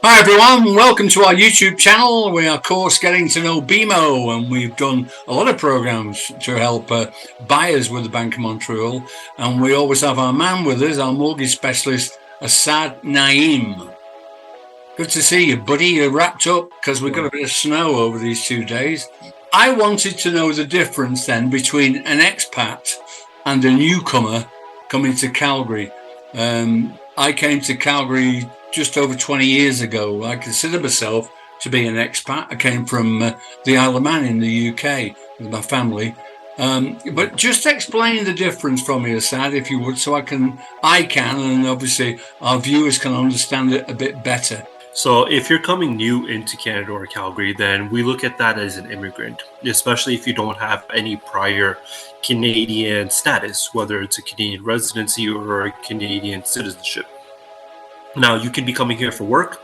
Hi everyone, welcome to our YouTube channel. We are, of course, getting to know BMO, and we've done a lot of programs to help buyers with the Bank of Montreal. And we always have our man with us, our mortgage specialist, Assad Naeem. Good to see you, buddy. You're wrapped up because we've got a bit of snow over these 2 days. I wanted to know the difference then between an expat and a newcomer coming to Calgary. I came to Calgary just over 20 years ago. I consider myself to be an expat. I came from the Isle of Man in the UK with my family. But just explain the difference for me, Assad, if you would, so I can, and obviously our viewers can understand it a bit better. So if you're coming new into Canada or Calgary, then we look at that as an immigrant, especially if you don't have any prior Canadian status, whether it's a Canadian residency or a Canadian citizenship. Now, you can be coming here for work,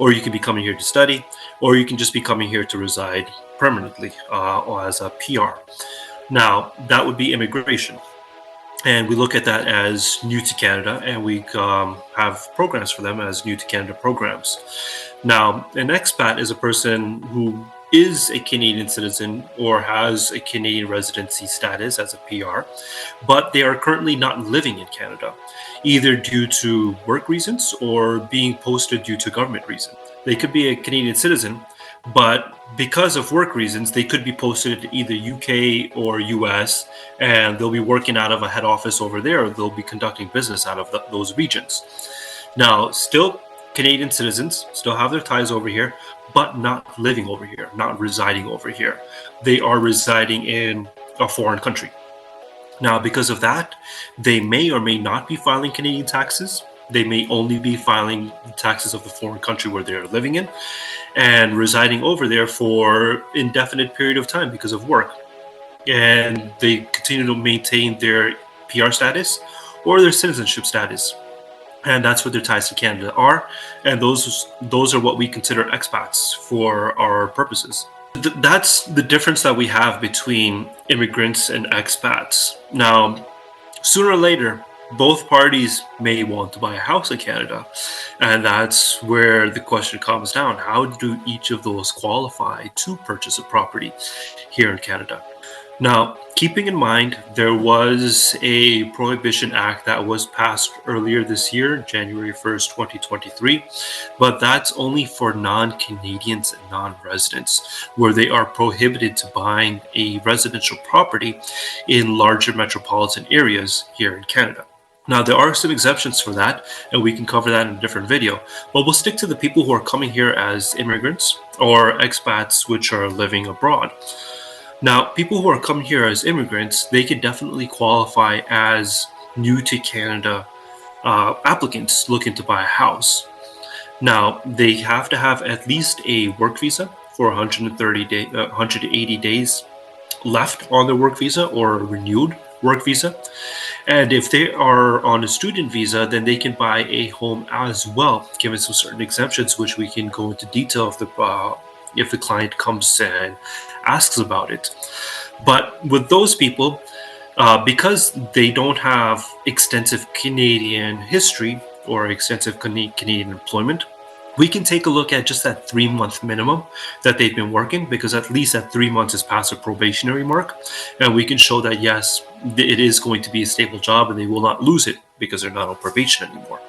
or you can be coming here to study, or you can just be coming here to reside permanently or as a PR. Now, that would be immigration. And we look at that as new to Canada, and we have programs for them as new to Canada programs. Now, an expat is a person who is a Canadian citizen or has a Canadian residency status as a PR, but they are currently not living in Canada, either due to work reasons or being posted due to government reasons. They could be a Canadian citizen, but because of work reasons, they could be posted to either UK or US, and they'll be working out of a head office over there, or they'll be conducting business out of those regions. Now, still Canadian citizens, still have their ties over here, but not living over here, not residing over here. They are residing in a foreign country. Now, because of that, they may or may not be filing Canadian taxes. They may only be filing taxes of the foreign country where they're living in and residing over there for indefinite period of time because of work. And they continue to maintain their PR status or their citizenship status. And that's what their ties to Canada are. And those are what we consider expats for our purposes. That's the difference that we have between immigrants and expats. Now, sooner or later, both parties may want to buy a house in Canada. And that's where the question comes down. How do each of those qualify to purchase a property here in Canada? Now, keeping in mind, there was a Prohibition Act that was passed earlier this year, January 1st, 2023, but that's only for non-Canadians and non-residents, where they are prohibited to buying a residential property in larger metropolitan areas here in Canada. Now, there are some exceptions for that, and we can cover that in a different video, but we'll stick to the people who are coming here as immigrants or expats which are living abroad. Now, people who are coming here as immigrants, they can definitely qualify as new to Canada applicants looking to buy a house. Now, they have to have at least a work visa for 180 days left on their work visa or a renewed work visa. And if they are on a student visa, then they can buy a home as well, given some certain exemptions, which we can go into detail if the client comes and asks about it. But with those people, because they don't have extensive Canadian history or extensive Canadian employment, we can take a look at just that 3-month minimum that they've been working, because at least that 3 months is past a probationary mark. And we can show that, yes, it is going to be a stable job and they will not lose it because they're not on probation anymore.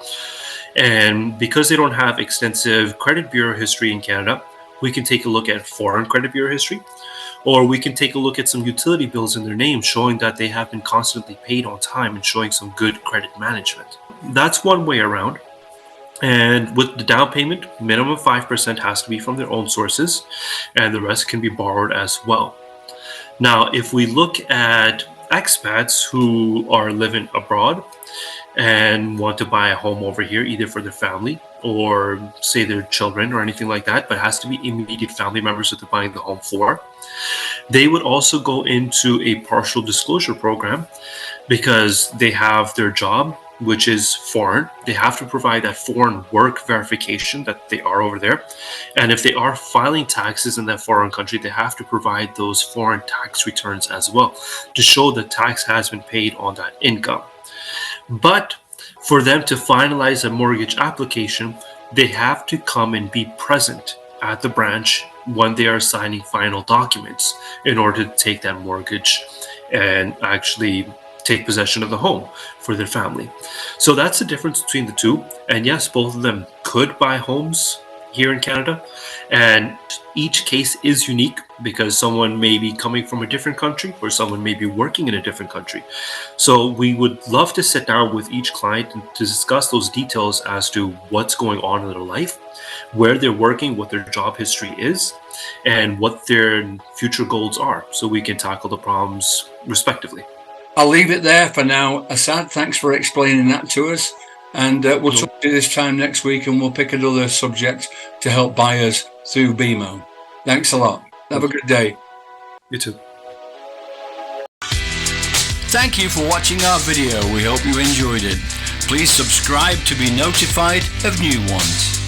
And because they don't have extensive credit bureau history in Canada, we can take a look at foreign credit bureau history, or we can take a look at some utility bills in their name showing that they have been constantly paid on time and showing some good credit management. That's one way around. And with the down payment, minimum 5% has to be from their own sources, and the rest can be borrowed as well. Now, if we look at expats who are living abroad and want to buy a home over here, either for their family or say their children or anything like that, but has to be immediate family members that they're buying the home for, they would also go into a partial disclosure program because they have their job, which is foreign. They have to provide that foreign work verification that they are over there. And if they are filing taxes in that foreign country, they have to provide those foreign tax returns as well to show that tax has been paid on that income. But for them to finalize a mortgage application, they have to come and be present at the branch when they are signing final documents in order to take that mortgage and actually take possession of the home for their family. So that's the difference between the two. And yes, both of them could buy homes here in Canada, and each case is unique because someone may be coming from a different country or someone may be working in a different country. So we would love to sit down with each client and to discuss those details as to what's going on in their life, where they're working, what their job history is, and what their future goals are, so we can tackle the problems respectively. I'll leave it there for now. Assad, thanks for explaining that to us. And we'll talk to you this time next week, and we'll pick another subject to help buyers through BMO. Thanks a lot. Have a good day. You too. Thank you for watching our video. We hope you enjoyed it. Please subscribe to be notified of new ones.